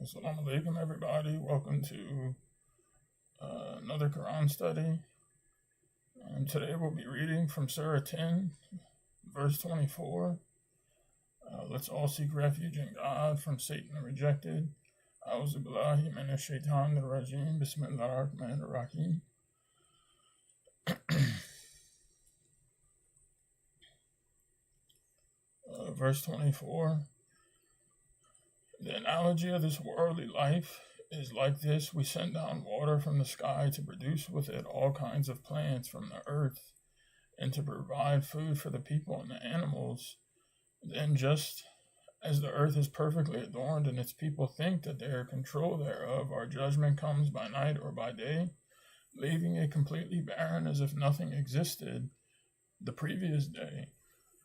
Assalamu alaikum, everybody. Welcome to another Quran study. Today we'll be reading from Surah 10, verse 24. Let's all seek refuge in God from Satan the rejected. A'udhu billahi minash shaitanir rajim. Bismillahir rahmanir rahim. Verse 24. The analogy of this worldly life is like this. We send down water from the sky to produce with it all kinds of plants from the earth and to provide food for the people and the animals. Then just as the earth is perfectly adorned and its people think that they are in control thereof, our judgment comes by night or by day, leaving it completely barren as if nothing existed the previous day.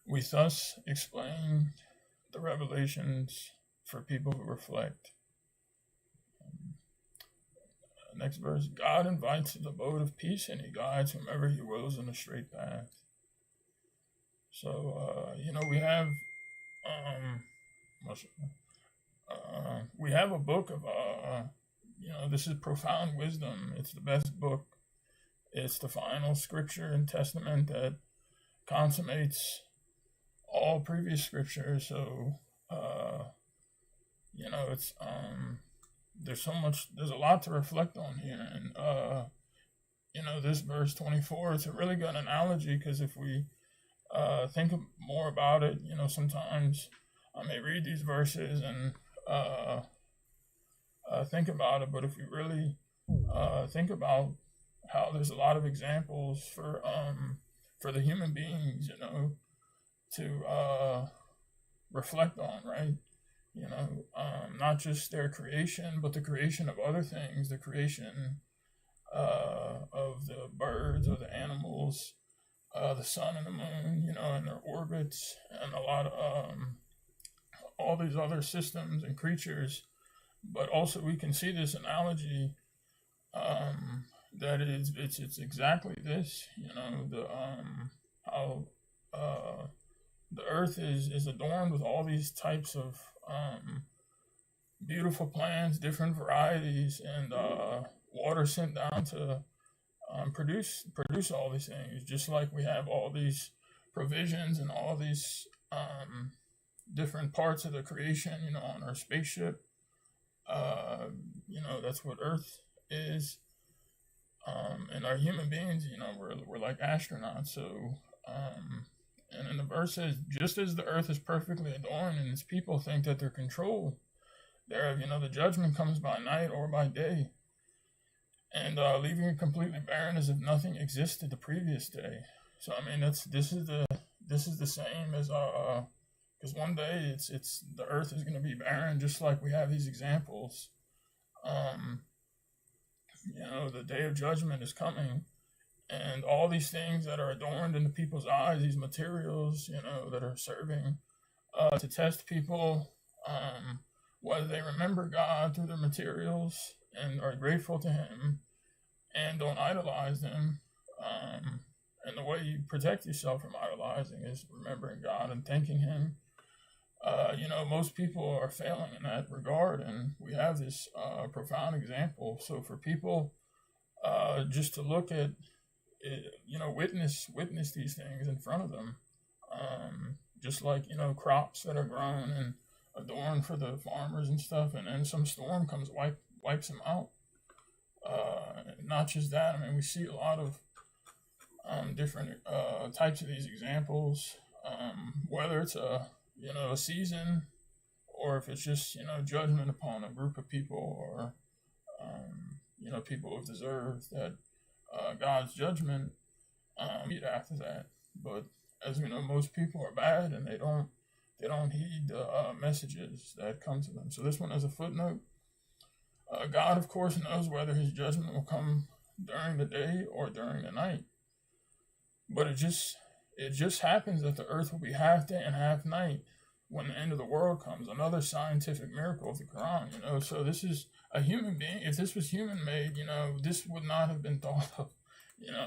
We thus explain the revelations for people who reflect. Next verse, God invites the abode of peace and he guides whomever he wills in a straight path. So, we have a book of, this is profound wisdom. It's the best book. It's the final scripture and testament that consummates all previous scriptures. So, it's there's a lot to reflect on here. And this verse 24, it's a really good analogy, because if we think more about it, sometimes I may read these verses and think about it, but if we really think about how there's a lot of examples for the human beings, to reflect on, right? Not just their creation, but the creation of other things, the creation of the birds or the animals, the sun and the moon, and their orbits, and a lot of all these other systems and creatures. But also we can see this analogy that it's exactly this, how the earth is adorned with all these types of beautiful plants, different varieties, and water sent down to produce all these things. Just like we have all these provisions and all these different parts of the creation, on our spaceship. That's what Earth is. And our human beings, we're like astronauts. So, and in the verse says, just as the earth is perfectly adorned and its people think that they're controlled thereof, the judgment comes by night or by day, and leaving it completely barren as if nothing existed the previous day. So this is the same as because one day it's the earth is going to be barren, just like we have these examples. The day of judgment is coming. And all these things that are adorned in the people's eyes, these materials, that are serving to test people, whether they remember God through their materials and are grateful to Him and don't idolize them. And the way you protect yourself from idolizing is remembering God and thanking Him. Most people are failing in that regard, and we have this profound example. So for people just to look at, witness these things in front of them, just like crops that are grown and adorned for the farmers and stuff, and then some storm comes, wipes them out. Not just that, we see a lot of different types of these examples, whether it's a season, or if it's just judgment upon a group of people, or people who deserve that God's judgment after that. But as we know, most people are bad, and they don't heed the messages that come to them. So this one has a footnote. God, of course, knows whether His judgment will come during the day or during the night. But it just happens that the earth will be half day and half night when the end of the world comes. Another scientific miracle of the Quran. So this is a human being. If this was human made, this would not have been thought of.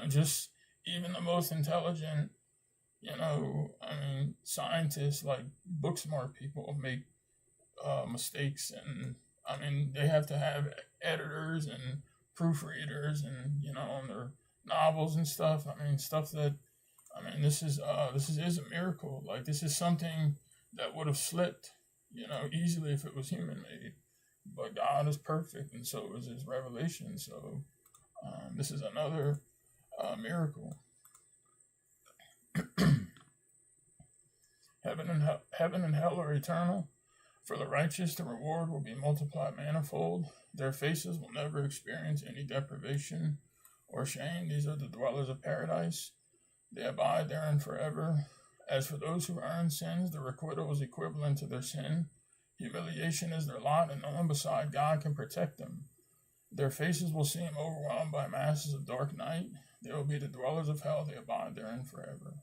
Just even the most intelligent, scientists, like book smart people, make mistakes and I mean, they have to have editors and proofreaders and, on their novels and stuff. I mean, stuff that, this is a miracle. Like, this is something that would have slipped, easily if it was human made. But God is perfect, and so is His revelation. So this is another miracle. Heaven and hell are eternal. For the righteous, the reward will be multiplied manifold. Their faces will never experience any deprivation or shame. These are the dwellers of paradise. They abide therein forever. As for those who earn sins, the requital is equivalent to their sin. Humiliation is their lot, and no one beside God can protect them. Their faces will seem overwhelmed by masses of dark night. They will be the dwellers of hell. They abide therein forever.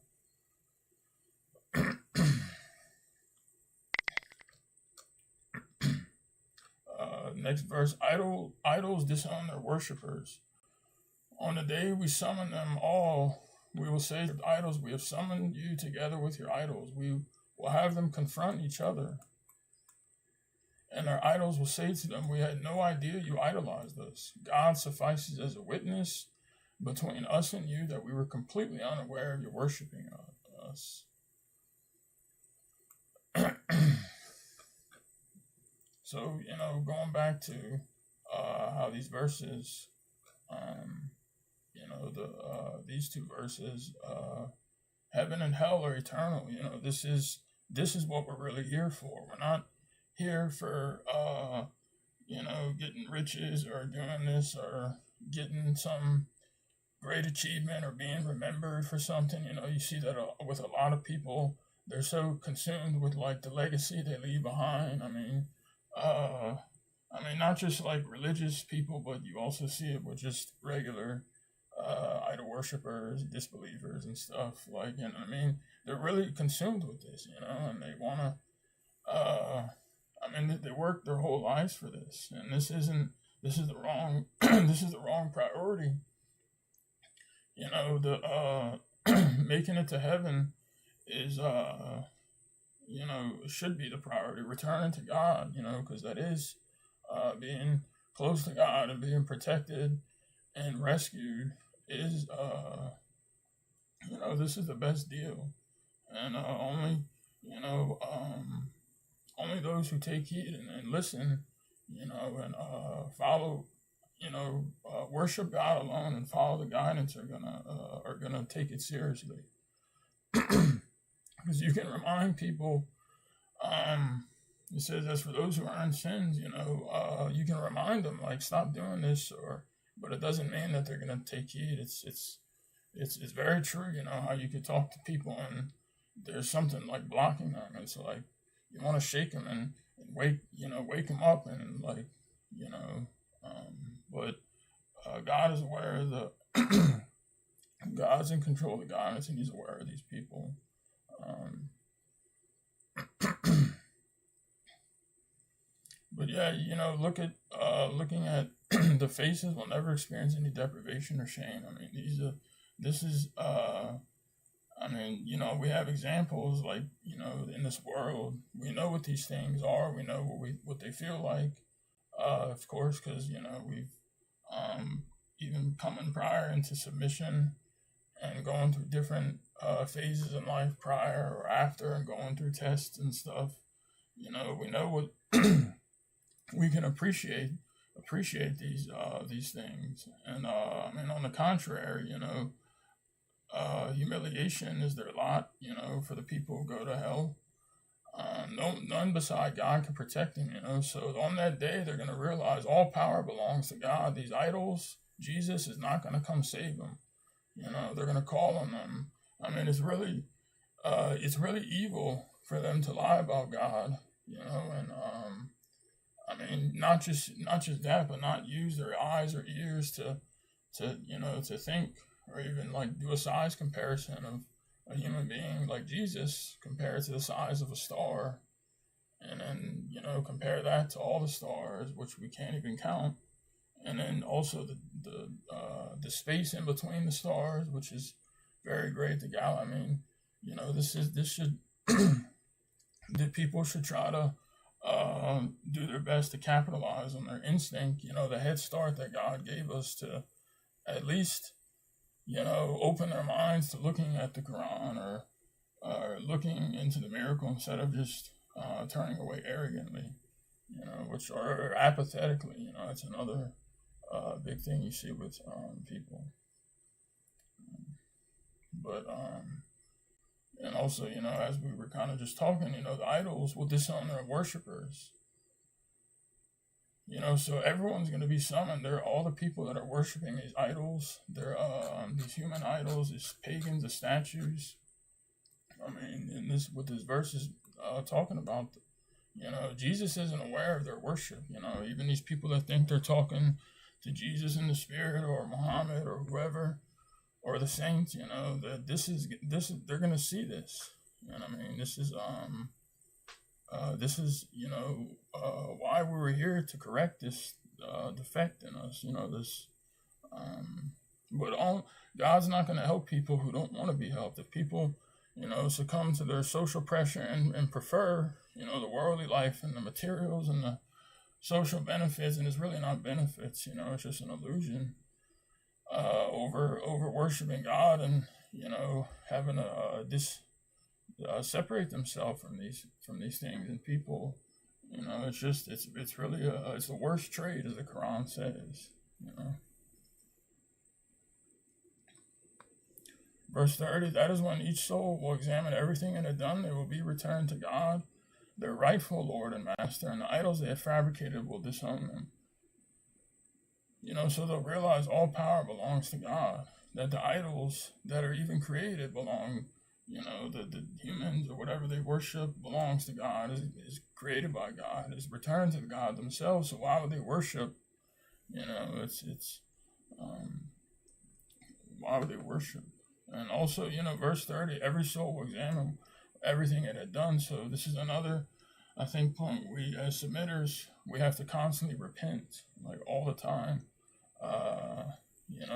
Next verse, idols disown their worshippers. On the day we summon them all, we will say to the idols, we have summoned you together with your idols. We will have them confront each other. And our idols will say to them, we had no idea you idolized us. God suffices as a witness between us and you that we were completely unaware of your worshiping us. So, going back to how these verses, these two verses, heaven and hell are eternal. This is what we're really here for. We're not here for, getting riches or doing this or getting some great achievement or being remembered for something. You see that with a lot of people, they're so consumed with like the legacy they leave behind. Not just like religious people, but you also see it with just regular idol worshippers, disbelievers, and stuff. Like, they're really consumed with this, and they want to. They work their whole lives for this, and this is the wrong, this is the wrong priority. The making it to heaven is should be the priority. Returning to God, because that is being close to God and being protected and rescued is, this is the best deal. And only those who take heed and listen, and follow, worship God alone and follow the guidance are gonna take it seriously. Because you can remind people, it says, as for those who earn sins, you can remind them, like, stop doing this, but it doesn't mean that they're going to take heed. It's very true, how you could talk to people and there's something like blocking them. It's like, you want to shake them and wake them up and like, but God is aware of God's in control of the guidance, and He's aware of these people. But yeah, looking at the faces will never experience any deprivation or shame. We have examples like, in this world, we know what these things are. We know what they feel like, of course, because, we've even coming prior into submission and going through different phases in life prior or after and going through tests and stuff. We know what we can appreciate these things. And on the contrary, humiliation is their lot, for the people who go to hell. None beside God can protect them, So on that day, they're going to realize all power belongs to God. These idols, Jesus is not going to come save them. They're going to call on them. It's really evil for them to lie about God, and not just that, but not use their eyes or ears to think or even like do a size comparison of a human being like Jesus compared to the size of a star, and then compare that to all the stars, which we can't even count, and then also the space in between the stars, which is very great. The galaxy. This should the people should try to do their best to capitalize on their instinct, the head start that God gave us to at least, open their minds to looking at the Quran or looking into the miracle instead of just turning away arrogantly, which or apathetically, that's another big thing you see with people. But and also, as we were kind of just talking, the idols will disown their worshipers. So everyone's going to be summoned. They're all the people that are worshiping these idols. They're these human idols, these pagans, the statues. I mean, what this verse is talking about, Jesus isn't aware of their worship. Even these people that think they're talking to Jesus in the spirit or Muhammad or whoever or the saints, that this is they're gonna see this. I mean, this is why we were here to correct this defect in us. This. But God's not going to help people who don't want to be helped. If people, succumb to their social pressure and prefer, the worldly life and the materials and the social benefits, and it's really not benefits, it's just an illusion, over worshiping God and, having separate themselves from these things and people, it's really it's the worst trade, as the Quran says, Verse 30, that is when each soul will examine everything it had done. They will be returned to God, their rightful Lord and Master, and the idols they have fabricated will disown them. So they'll realize all power belongs to God, that the idols that are even created belong, the humans or whatever they worship belongs to God, is created by God, is returned to God themselves. So why would they worship? Why would they worship? And also, verse 30, every soul will examine everything it had done. So this is another, I think, point. We, as submitters, we have to constantly repent, like all the time,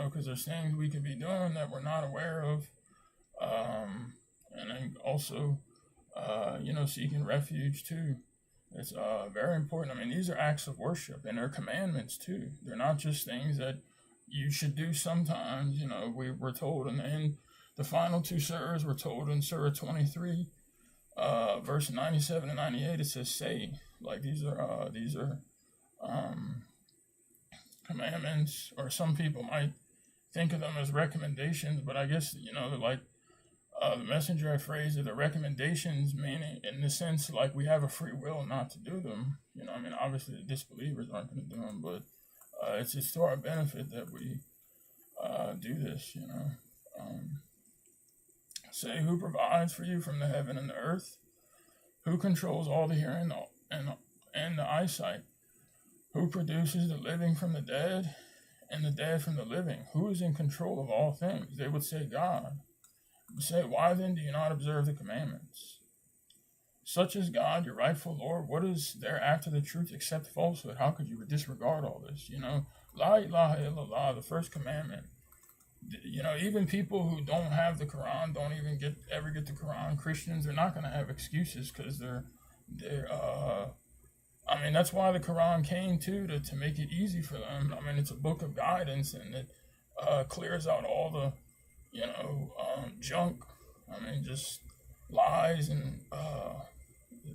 because there's things we could be doing that we're not aware of. And then also, seeking refuge too. It's very important. I mean, these are acts of worship, and they're commandments too. They're not just things that you should do sometimes. We're told in the final two surahs, we're told in Surah 23, verse 97 and 98, it says, say, like these are commandments, or some people might think of them as recommendations, but I guess, they're like, the messenger had phrased it, the recommendations, meaning in the sense, like we have a free will not to do them. Obviously the disbelievers aren't going to do them, but it's to our benefit that we do this, Say, who provides for you from the heaven and the earth? Who controls all the hearing and the eyesight? Who produces the living from the dead and the dead from the living? Who is in control of all things? They would say, God. Say, why then do you not observe the commandments? Such is God, your rightful Lord. What is there after the truth except falsehood? How could you disregard all this? La ilaha illallah, the first commandment. Even people who don't have the Quran, don't even ever get the Quran. Christians, they're not going to have excuses because they're that's why the Quran came too, to make it easy for them. It's a book of guidance, and it clears out all the junk. Just lies and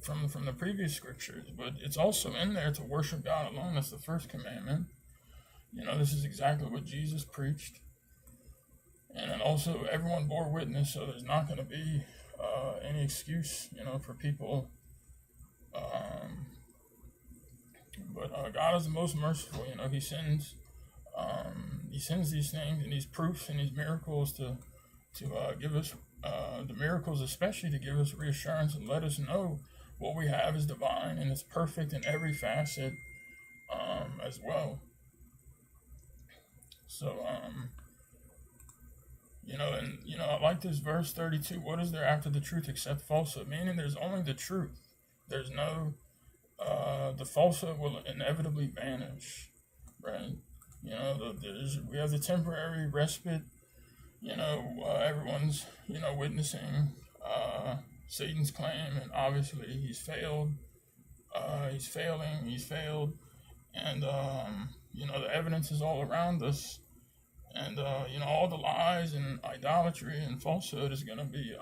from the previous scriptures. But it's also in there to worship God alone. That's the first commandment. This is exactly what Jesus preached. And then also everyone bore witness, so there's not going to be any excuse, for people. But God is the most merciful. He sends these things and these proofs and these miracles to give us the miracles, especially to give us reassurance and let us know what we have is divine and it's perfect in every facet as well. So I like this verse 32. What is there after the truth except falsehood? Meaning there's only the truth. There's no, the falsehood will inevitably vanish, right? We have the temporary respite. Everyone's, witnessing Satan's claim, and obviously he's failed. He's failing. He's failed, and the evidence is all around us, and all the lies and idolatry and falsehood is going to be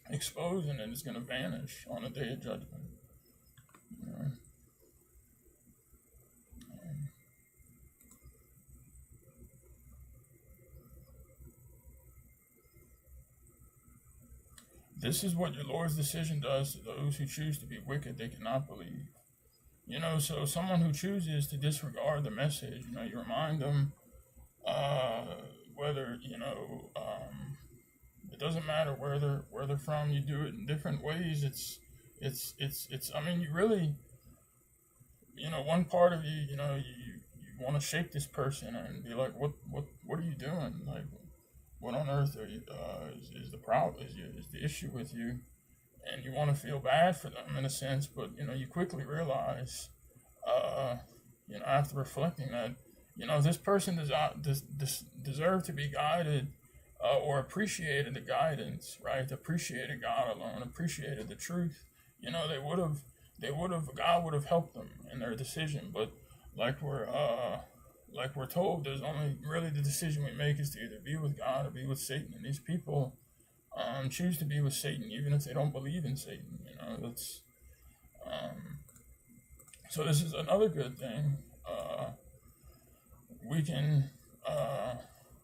exposed, and it's going to vanish on the day of judgment. You know? This is what your Lord's decision does to those who choose to be wicked. They cannot believe. So someone who chooses to disregard the message, you remind them whether, it doesn't matter where they're from. You do it in different ways. I mean, you really, one part of you, you want to shake this person and be like, what are you doing? Like, what on earth are you, is the problem? Is the issue with you? And you want to feel bad for them in a sense, but you quickly realize, after reflecting that, this person does deserve to be guided, or appreciated the guidance, right? Appreciated God alone, appreciated the truth. God would have helped them in their decision, but like we're told, there's only really the decision we make is to either be with God or be with Satan. And these people choose to be with Satan, even if they don't believe in Satan. That's so. This is another good thing.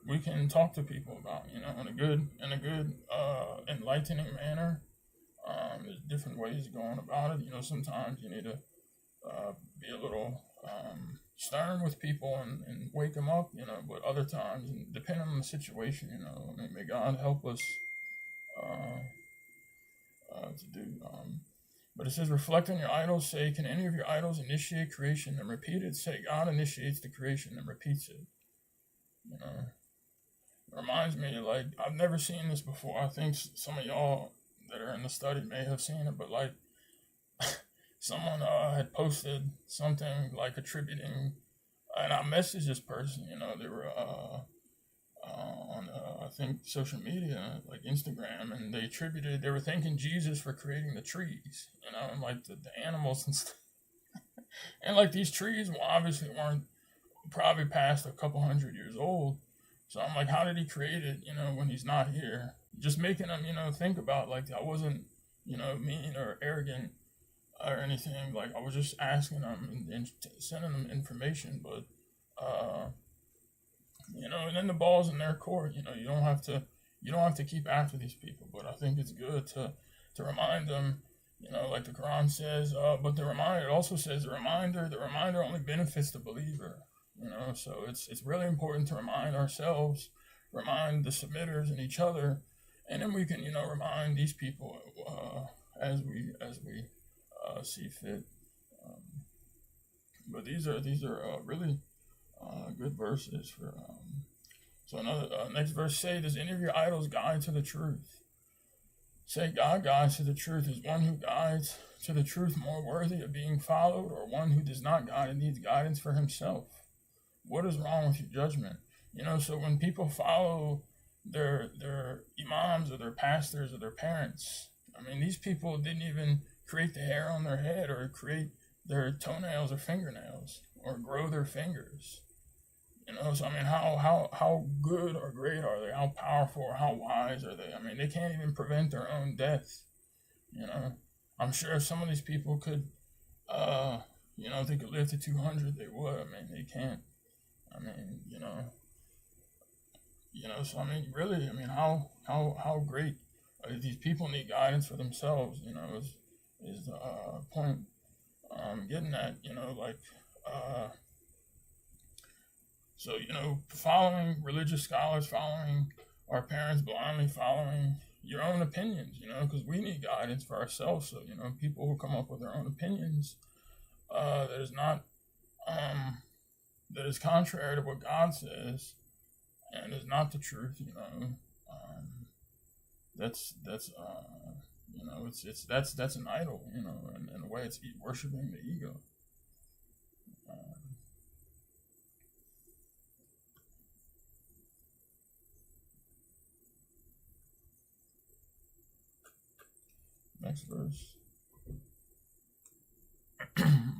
We can talk to people about, in a good enlightening manner. There's different ways of going about it. Sometimes you need to be a little stern with people and wake them up, but other times, depending on the situation, may God help us to do. But it says, reflect on your idols, say, can any of your idols initiate creation and repeat it? Say, God initiates the creation and repeats it. It reminds me, like, I've never seen this before. I think some of y'all that are in the study may have seen it, but like, someone had posted something like attributing, and I messaged this person, they were on, I think, social media, like Instagram, and they were thanking Jesus for creating the trees, and like the animals and stuff. And like these trees obviously weren't probably past a couple hundred years old. So I'm like, how did he create it, when he's not here? Just making them, think about, like, I wasn't, mean or arrogant or anything. Like, I was just asking them and sending them information. But, and then the ball's in their court. You don't have to keep after these people. But I think it's good to remind them, like the Quran says. But it also says the reminder only benefits the believer. So it's really important to remind ourselves, remind the submitters and each other, and then we can remind these people as we see fit. But these are really good verses for. So another next verse say, does any of your idols guide to the truth? Say, God guides to the truth. Is one who guides to the truth more worthy of being followed, or one who does not guide and needs guidance for himself? What is wrong with your judgment? So when people follow their imams or their pastors or their parents, I mean, these people didn't even create the hair on their head or create their toenails or fingernails or grow their fingers. So I mean, how good or great are they? How powerful or how wise are they? I mean, they can't even prevent their own death. I'm sure if some of these people could, if they could live to 200, they would. I mean, they can't. I mean, so I mean, really, I mean, how great these people need guidance for themselves, is the point I'm getting at, like, so, following religious scholars, following our parents, blindly following your own opinions, because we need guidance for ourselves. So, people who come up with their own opinions, that is not, that is contrary to what God says, and is not the truth. That's that's an idol. In a way, it's worshiping the ego. Next verse.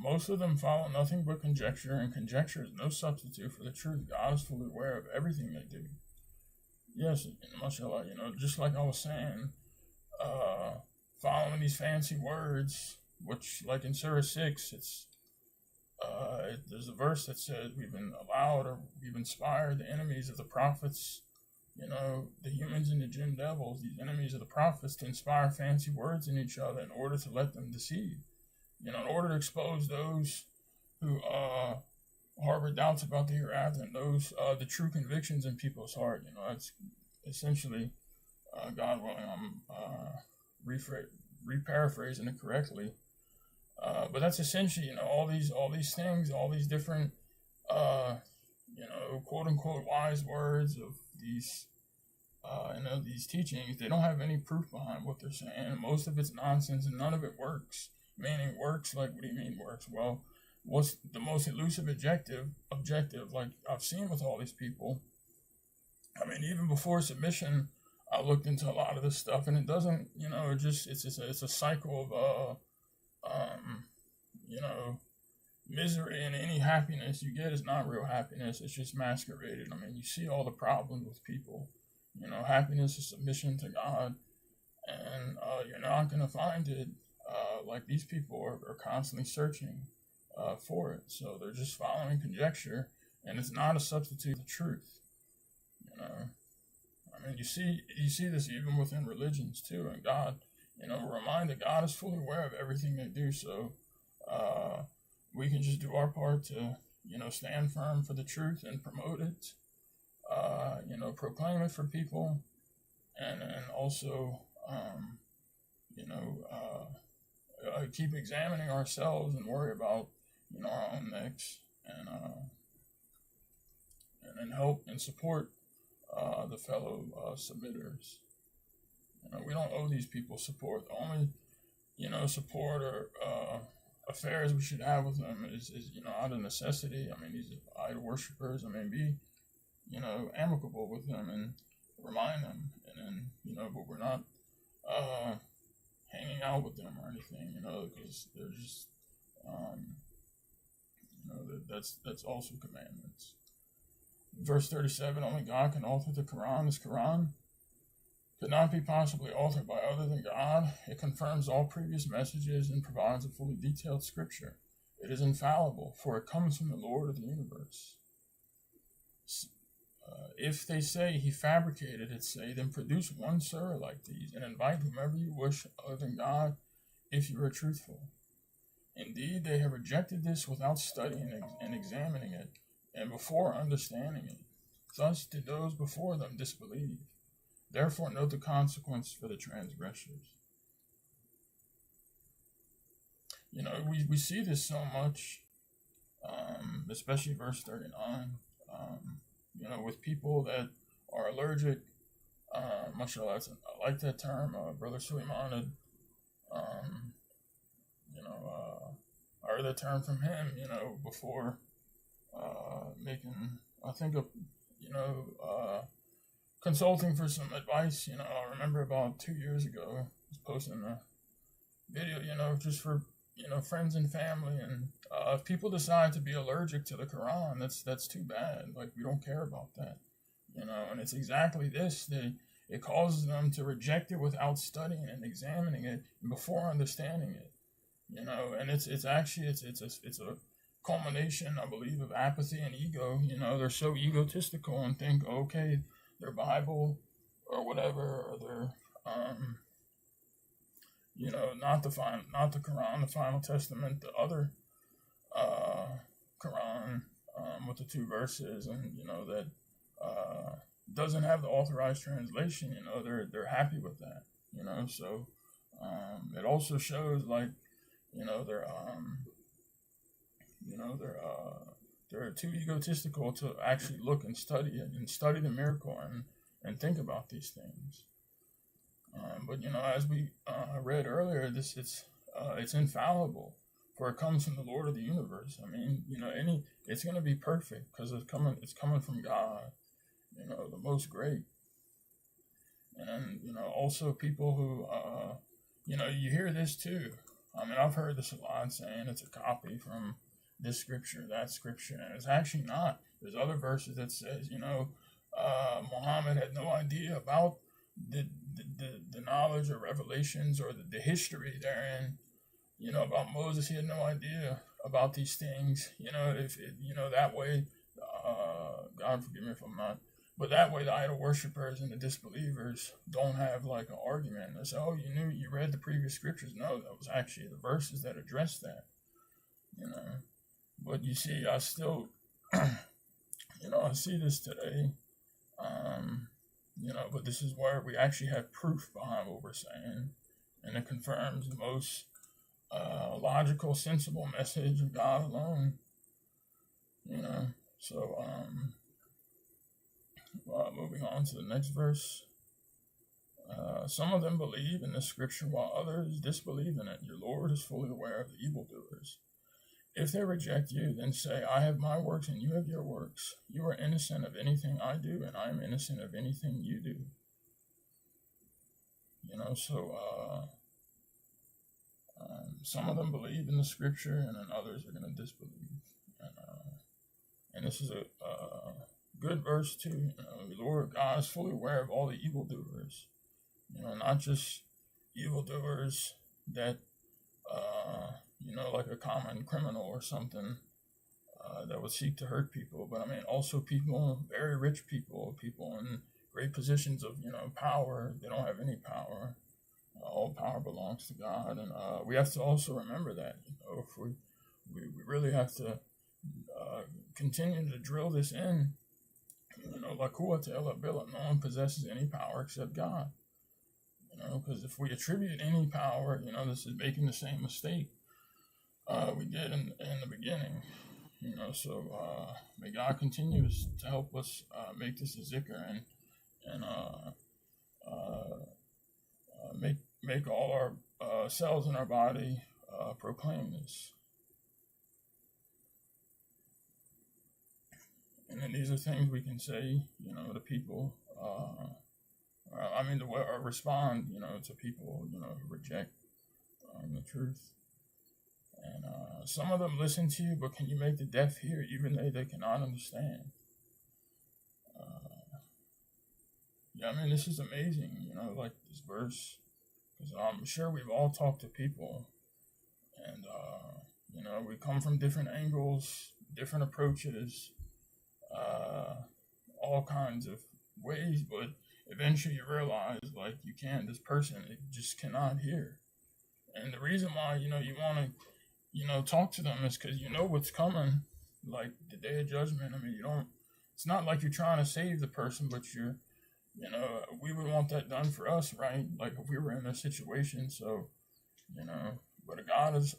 most of them follow nothing but conjecture, and conjecture is no substitute for the truth. God is fully aware of everything they do. Yes, mashallah, just like I was saying, following these fancy words, which, like in Surah 6, there's a verse that says we've been allowed, or we've inspired the enemies of the prophets, the humans and the jinn devils, these enemies of the prophets, to inspire fancy words in each other in order to let them deceive, in order to expose those who harbor doubts about the hereafter, and those the true convictions in people's heart. That's essentially, God willing, I'm re-paraphrasing it correctly. But that's essentially, all these things, all these different, quote unquote wise words of these, these teachings. They don't have any proof behind what they're saying. Most of it's nonsense, and none of it works. Meaning works, like, what do you mean works? Well, what's the most elusive objective, like I've seen with all these people? I mean, even before submission, I looked into a lot of this stuff, and it doesn't, it's a cycle of, misery, and any happiness you get is not real happiness. It's just masqueraded. I mean, you see all the problems with people. Happiness is submission to God, and you're not going to find it. Like these people are constantly searching for it. So they're just following conjecture, and it's not a substitute for truth. I mean, you see this even within religions too, and God, we're reminded God is fully aware of everything they do. So we can just do our part to, stand firm for the truth and promote it, proclaim it for people, and also, keep examining ourselves and worry about, our own necks, and then help and support the fellow submitters. We don't owe these people support. The only, support or affairs we should have with them is out of necessity. I mean, these are idol worshippers. I mean, be, amicable with them and remind them, and then, but we're not hanging out with them or anything, because they're just, that's also commandments. Verse 37, only God can alter the Quran. This Quran could not be possibly altered by other than God. It confirms all previous messages and provides a fully detailed scripture. It is infallible, for it comes from the Lord of the universe. If they say he fabricated it, say, then produce one surah like these, and invite whomever you wish other than God, if you are truthful. Indeed, they have rejected this without studying and examining it, and before understanding it. Thus did those before them disbelieve. Therefore note the consequence for the transgressors. We see this so much, especially verse 39, with people that are allergic. Mashallah, I like that term. Brother Suleiman had, I heard that term from him, before making, I think, consulting for some advice. I remember about 2 years ago, I was posting a video, just for, friends and family. And if people decide to be allergic to the Quran, that's too bad. Like, we don't care about that, and it's exactly this. It causes them to reject it without studying and examining it and before understanding it, and it's actually a culmination, I believe, of apathy and ego. They're so egotistical and think, okay, their Bible or whatever, or their, not the Quran, the final testament, the other Quran with the 2 verses, and that doesn't have the authorized translation. They're happy with that. So it also shows, like, they're too egotistical to actually look and study it and study the miracle and think about these things. But as we read earlier, it's infallible, for it comes from the Lord of the universe. I mean, it's going to be perfect because it's coming from God, the most great. And also people who, you hear this too. I mean, I've heard this a lot, saying it's a copy from this scripture, that scripture, and it's actually not. There's other verses that says, Muhammad had no idea about the knowledge or revelations or the history therein. About Moses, he had no idea about these things. If it, that way, God forgive me if I'm not. But that way, the idol worshippers and the disbelievers don't have like an argument. They say, "Oh, you read the previous scriptures." No, that was actually the verses that address that. But you see, I still, I see this today. But this is where we actually have proof behind what we're saying, and it confirms the most logical, sensible message of God alone. So moving on to the next verse. Some of them believe in the scripture while others disbelieve in it. Your Lord is fully aware of the evildoers. If they reject you, then say, I have my works and you have your works. You are innocent of anything I do, and I am innocent of anything you do. Some of them believe in the scripture, and then others are going to disbelieve. And this is a good verse too. The Lord God is fully aware of all the evildoers. Not just evildoers that, like a common criminal or something that would seek to hurt people, but I mean also people, very rich people, people in great positions of power. They don't have any power. All power belongs to God, and we have to also remember that. If we really have to continue to drill this in. La quwwata illa billah, no one possesses any power except God. Because if we attribute any power, this is making the same mistake we did in the beginning. So may God continue to help us make this a zikr and make all our cells in our body proclaim this. And then these are things we can say, to people. Or respond, to people, who reject the truth. And some of them listen to you, but can you make the deaf hear, even they cannot understand? This is amazing, like this verse, because I'm sure we've all talked to people, and, we come from different angles, different approaches, all kinds of ways, but eventually you realize, like, this person, it just cannot hear. And the reason why, you want to, talk to them is because you know what's coming, like the day of judgment. It's not like you're trying to save the person, but we would want that done for us, right? Like if we were in their situation. So, but God is,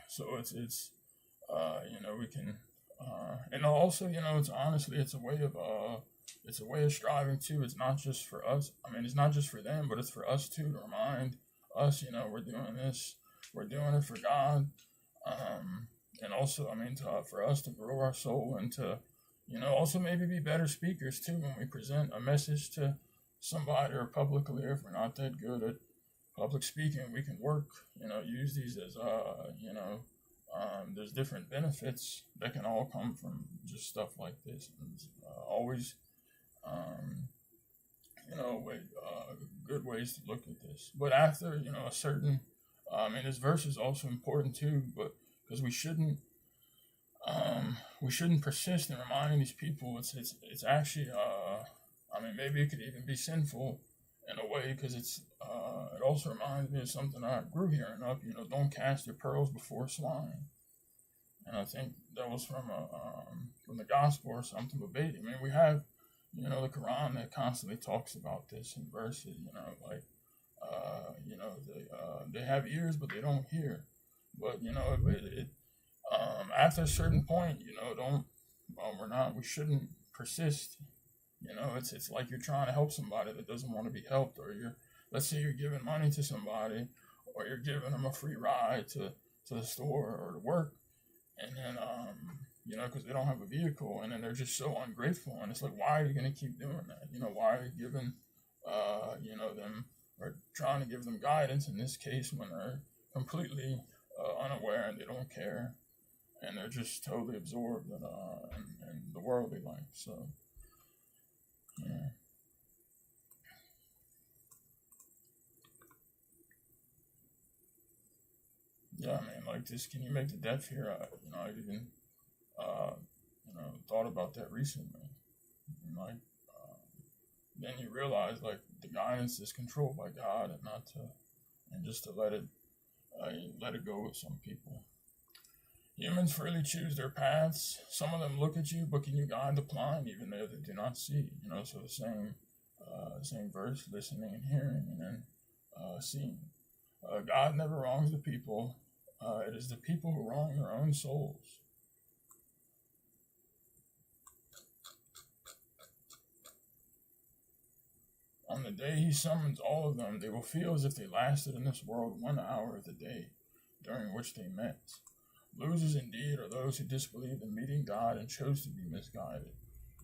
so it's we can, and also, it's a way of striving too. It's not just for us. It's not just for them, but it's for us too, to remind us, we're doing this, we're doing it for God. And also, for us to grow our soul and to, also maybe be better speakers too when we present a message to somebody or publicly. If we're not that good at public speaking, we can work, use these as, there's different benefits that can all come from just stuff like this. And, always, good ways to look at this. But after, a certain, this verse is also important too, but because we shouldn't persist in reminding these people. It's actually, maybe it could even be sinful in a way, because it also reminds me of something I grew hearing up. Don't cast your pearls before swine. And I think that was from the gospel or something. But we have, the Quran that constantly talks about this in verses. They have ears but they don't hear. But after a certain point, we shouldn't persist. It's like you're trying to help somebody that doesn't want to be helped, or let's say you're giving money to somebody, or you're giving them a free ride to the store or to work, and then because they don't have a vehicle, and then they're just so ungrateful, and it's like, why are you going to keep doing that? Why are you giving them, or trying to give them guidance in this case when they're completely unaware, and they don't care, and they're just totally absorbed in the worldly life. So, yeah. Yeah, I mean, like this, can you make the deaf hear? I even, uh, thought about that recently. And like, then you realize like the guidance is controlled by God, and not to, and just to let it go with some people. Humans freely choose their paths. Some of them look at you, but can you guide the blind, even though they do not see? So the same verse: listening and hearing, and then seeing. God never wrongs the people. It is the people who wrong their own souls. On the day he summons all of them, they will feel as if they lasted in this world 1 hour of the day during which they met. Losers indeed are those who disbelieved in meeting God and chose to be misguided.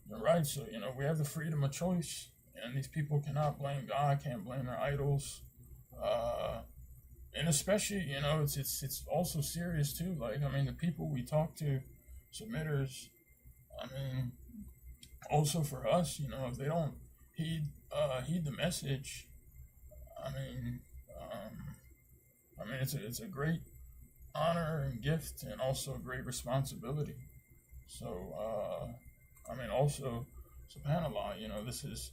You're right, so we have the freedom of choice, and these people cannot blame God, can't blame their idols. And especially, it's also serious too. Like, I mean, the people we talk to, submitters, I mean, also for us, if they don't heed the message, I mean, it's a great honor and gift, and also a great responsibility. So, also, subhanAllah, this is,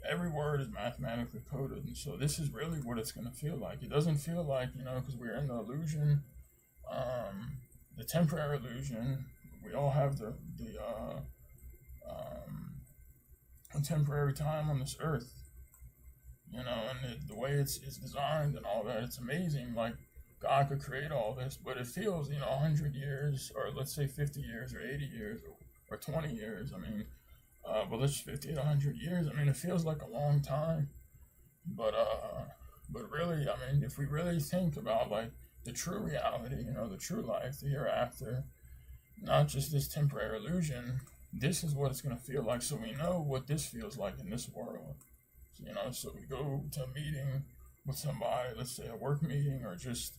every word is mathematically coded, and so this is really what it's going to feel like. It doesn't feel like, because we're in the illusion, the temporary illusion. We all have the temporary time on this earth, and the way it's designed and all that. It's amazing. Like, God could create all this, but it feels, 100 years, or let's say 50 years, or 80 years, or 20 years. I mean, but let's 50 to 100 years. I mean, it feels like a long time, but really, I mean, if we really think about like the true reality, the true life, the hereafter, not just this temporary illusion, this is what it's going to feel like. So we know what this feels like in this world. So we go to a meeting with somebody, let's say a work meeting, or just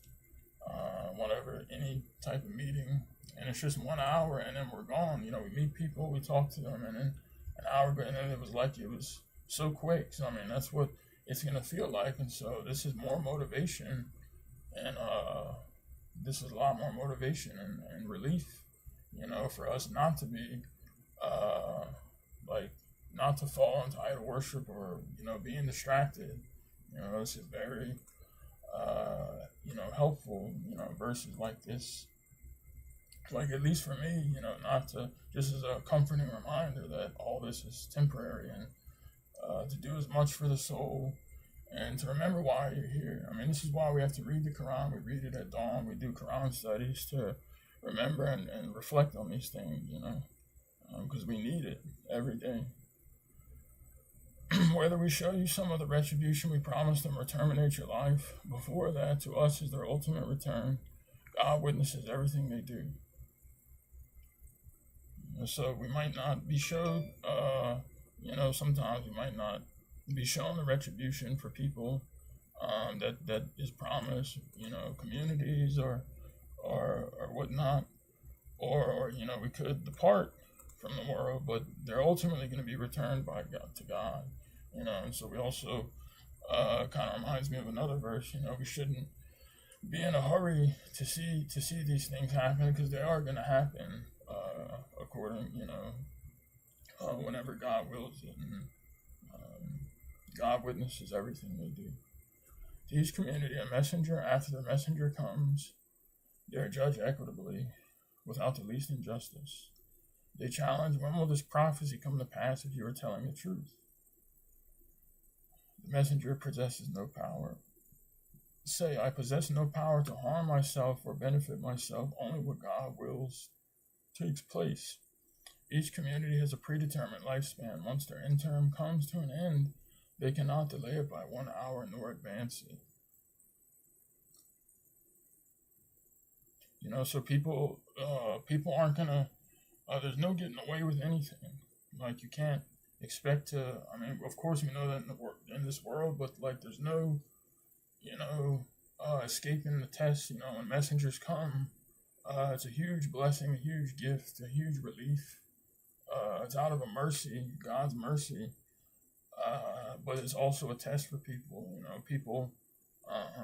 whatever, any type of meeting, and it's just 1 hour, and then we're gone. We meet people, we talk to them, and then an hour ago, and then it was so quick. So I mean, that's what it's gonna feel like. And so this is more motivation, and this is a lot more motivation and relief, for us not to be like, not to fall into idol worship, or being distracted. This is very helpful. Verses like this, like, at least for me, not to, just as a comforting reminder that all this is temporary, and to do as much for the soul, and to remember why you're here. I mean, this is why we have to read the Quran. We read it at dawn. We do Quran studies to remember and reflect on these things, because we need it every day. Whether we show you some of the retribution we promised them or terminate your life, before that, to us is their ultimate return. God witnesses everything they do. So we might not be showed, sometimes we might not be shown the retribution for people that is promised, communities or whatnot, or we could depart from the world, but they're ultimately going to be returned by God to God, and so we also kind of reminds me of another verse. We shouldn't be in a hurry to see these things happen, because they are going to happen according, whenever God wills it, and God witnesses everything they do. To each community a messenger, after the messenger comes, they are judged equitably, without the least injustice. They challenge, when will this prophecy come to pass if you are telling the truth? The messenger possesses no power. Say, I possess no power to harm myself or benefit myself. Only what God wills takes place. Each community has a predetermined lifespan. Once their end term comes to an end, they cannot delay it by 1 hour nor advance it. So people aren't gonna, there's no getting away with anything. Like, you can't expect to, I mean, of course we know that in this world, but like, there's no, escaping the test. When messengers come, it's a huge blessing, a huge gift, a huge relief. It's out of a mercy, God's mercy, but it's also a test for people. People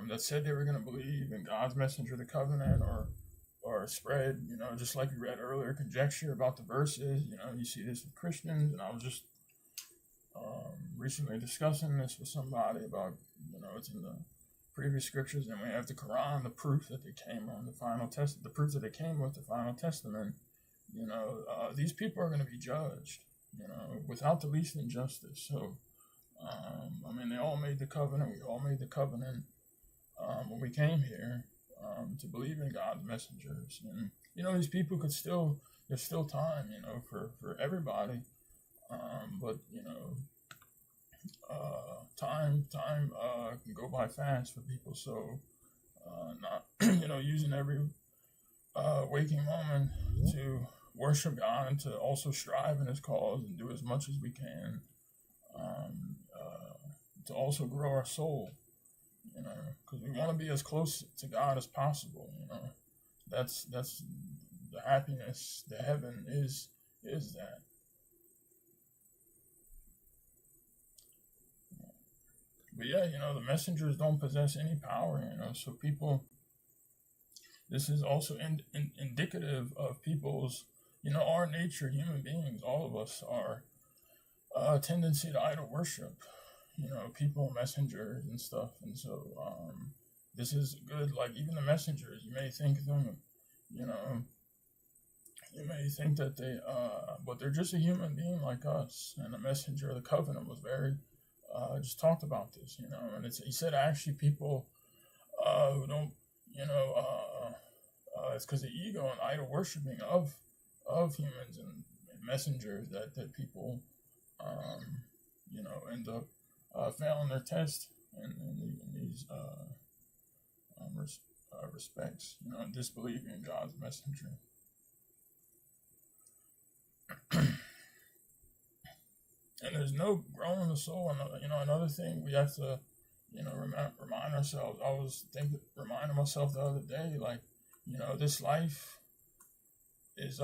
that said they were going to believe in God's messenger, the covenant, or spread, just like we read earlier, conjecture about the verses. You see this with Christians, and I was just recently discussing this with somebody about, it's in the previous scriptures, and we have the Quran, the proof that they came on the final test, the proof that they came with the final testament. These people are going to be judged, without the least injustice. So, they all made the covenant. We all made the covenant when we came here to believe in God's messengers. And, these people there's still time, for everybody. But, time can go by fast for people. So, not, using every waking moment to worship God and to also strive in His cause and do as much as we can to also grow our soul, because we want to be as close to God as possible. That's the happiness, the heaven is that. But yeah, the messengers don't possess any power, so people, this is also indicative of people's, our nature, human beings, all of us are a tendency to idol worship, people, messengers and stuff. And so this is good, like even the messengers, you may think them, you may think that but they're just a human being like us. And the messenger of the covenant was very, just talked about this, and he said actually people who don't, it's because of ego and idol worshiping of humans and messengers that people, end up failing their test in these respects, and disbelieving in God's messenger. And there's no growing the soul. And, another thing we have to, remind ourselves. I was reminding myself the other day, like, this life is,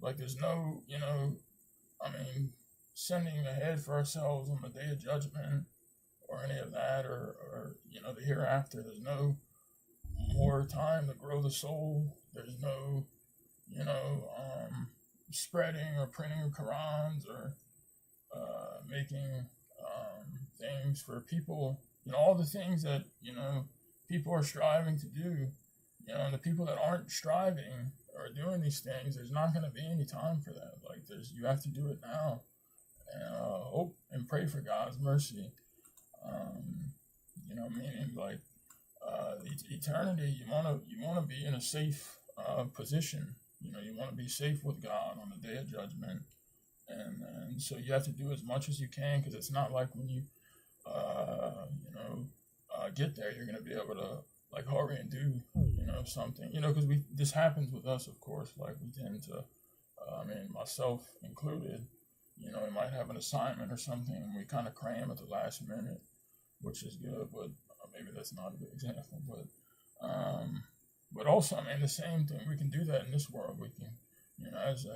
like there's no, sending ahead for ourselves on the day of judgment or any of that, or the hereafter. There's no more time to grow the soul. There's no, spreading or printing of Qurans or making things for people, all the things that, people are striving to do, and the people that aren't striving or doing these things, there's not going to be any time for that. Like you have to do it now, and hope and pray for God's mercy. Meaning like eternity, you want to be in a safe position. You want to be safe with God on the day of judgment. And so you have to do as much as you can, because it's not like when you, get there, you're going to be able to like hurry and do, something, because this happens with us, of course, like we tend to, myself included, we might have an assignment or something and we kind of cram at the last minute, which is good, but maybe that's not a good example, but also, the same thing, we can do that in this world. We can, as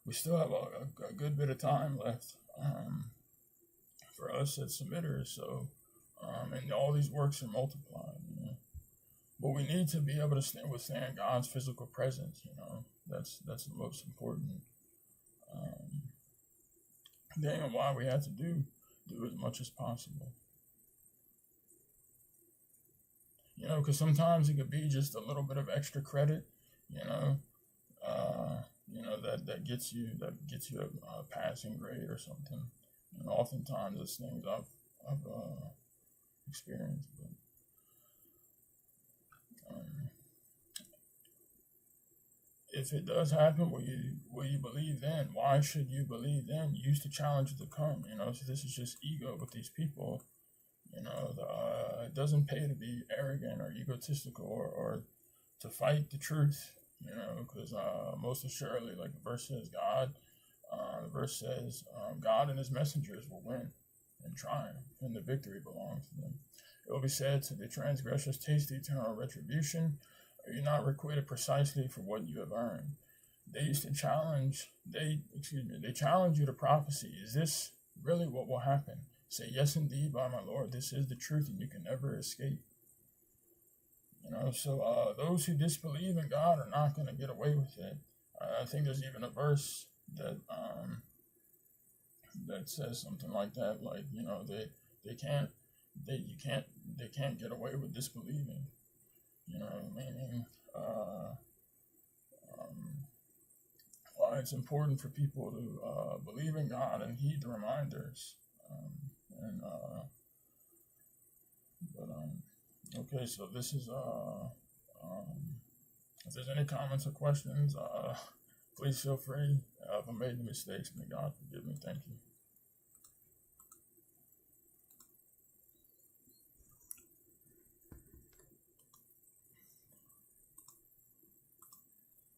we still have a good bit of time left for us as submitters. So, and all these works are multiplied. But we need to be able to withstand God's physical presence. That's the most important thing, and why we have to do as much as possible. Because sometimes it could be just a little bit of extra credit, that gets you a passing grade or something. And oftentimes it's things I've experienced. But, if it does happen, will you believe then? Why should you believe then? You used to challenge to come. So this is just ego with these people. It doesn't pay to be arrogant or egotistical or to fight the truth, because most assuredly, like the verse says, God and His messengers will win. and triumph, and the victory belongs to them. It will be said to the transgressors, taste the eternal retribution. Are you not requited precisely for what you have earned? They used to challenge, they challenge you to prophecy. Is this really what will happen? Say, yes, indeed, by my Lord, this is the truth, and you can never escape. So those who disbelieve in God are not going to get away with it. I think there's even a verse that says something like that, like they can't they can't get away with disbelieving. Meaning why it's important for people to believe in God and heed the reminders. And but Okay, so this is if there's any comments or questions, please feel free. If I made any mistakes, may God forgive me. Thank you.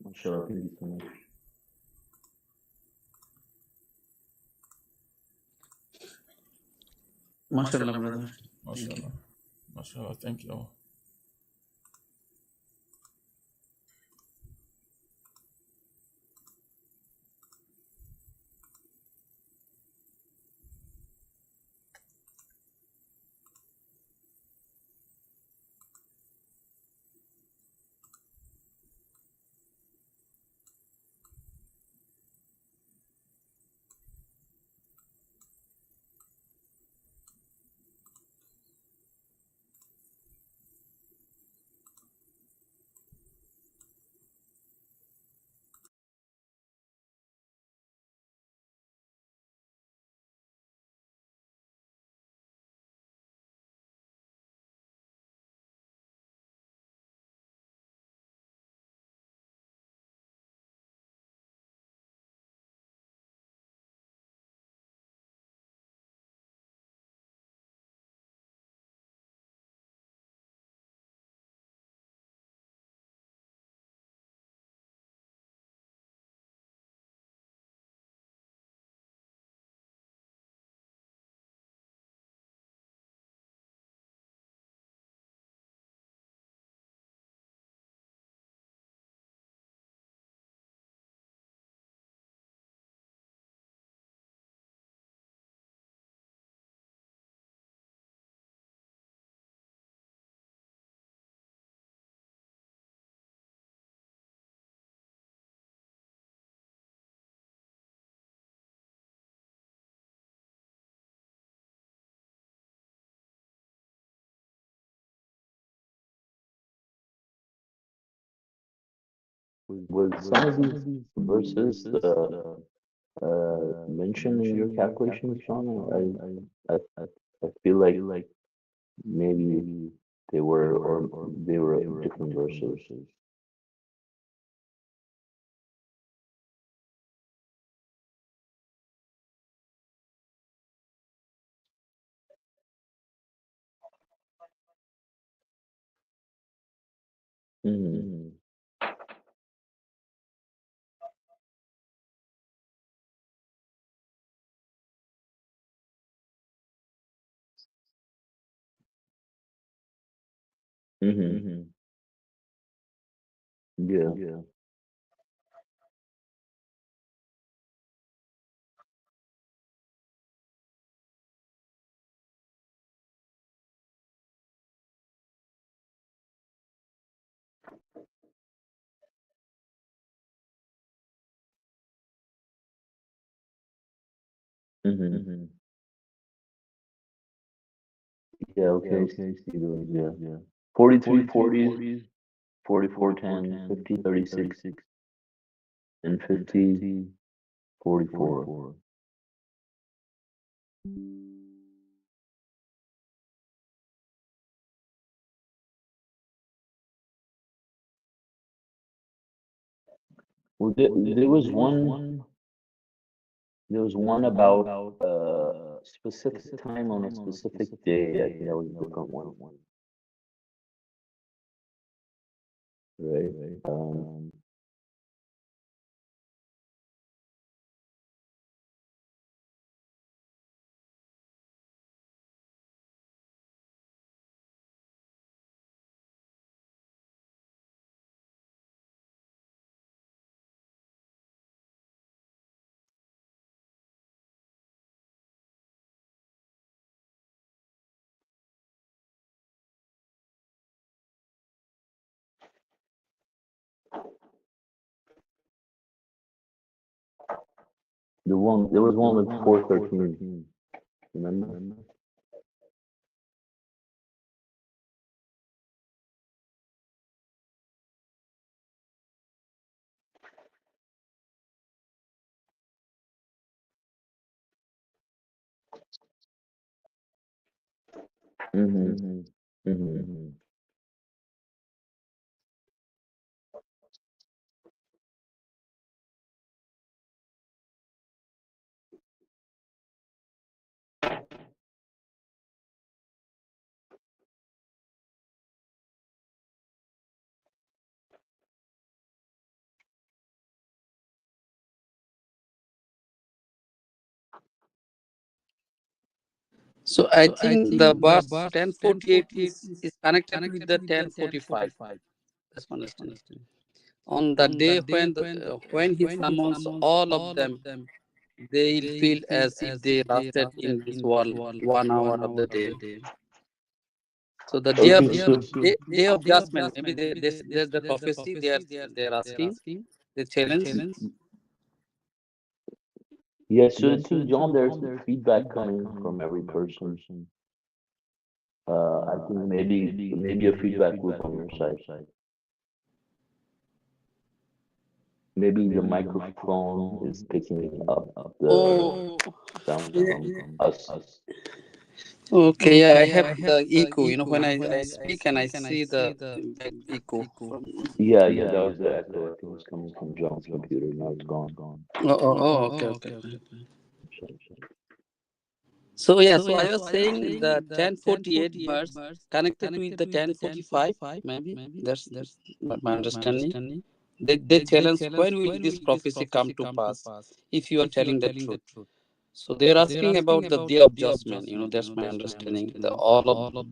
Mashallah, thank you so much. Mashallah, brother. Mashallah. Mashallah, thank you all. With some of these verses mentioned in your calculations, John, I feel like maybe they were different verses. Mm-hmm. Mm-hmm. Yeah. Mm-hmm. Yeah, okay, I see those, yeah. 43, 40, 44, 10, 50, 36, and 50, 44. Well, there was one about specific time on a specific day. I think that was a different one, right? There was one with 413. Remember? Mm-hmm. Mm-hmm. So I think the bus 1048 is connected with the 1045. That's my understanding. On the day when he summons all of them, they'll feel as if they lasted in this world 1 hour of the day. So the day of Okay, so day of judgment, maybe there's the prophecy they're asking, the challenge. yeah, so I think John, there's feedback coming from every person. I think maybe a feedback loop on your side. Maybe the microphone is picking up the Oh, sound yeah. from us. Okay, yeah, I have the echo. When I speak and I see the back echo from. Yeah, that was the echo. I think it's coming from John's computer. Now it's gone. Okay, okay. So yeah, so I was saying the 1048 verse connected with the 1045, maybe. That's my understanding. They challenge, when will this prophecy come to pass if you are telling the truth? So they're asking about the day of judgment. That's my understanding. The all of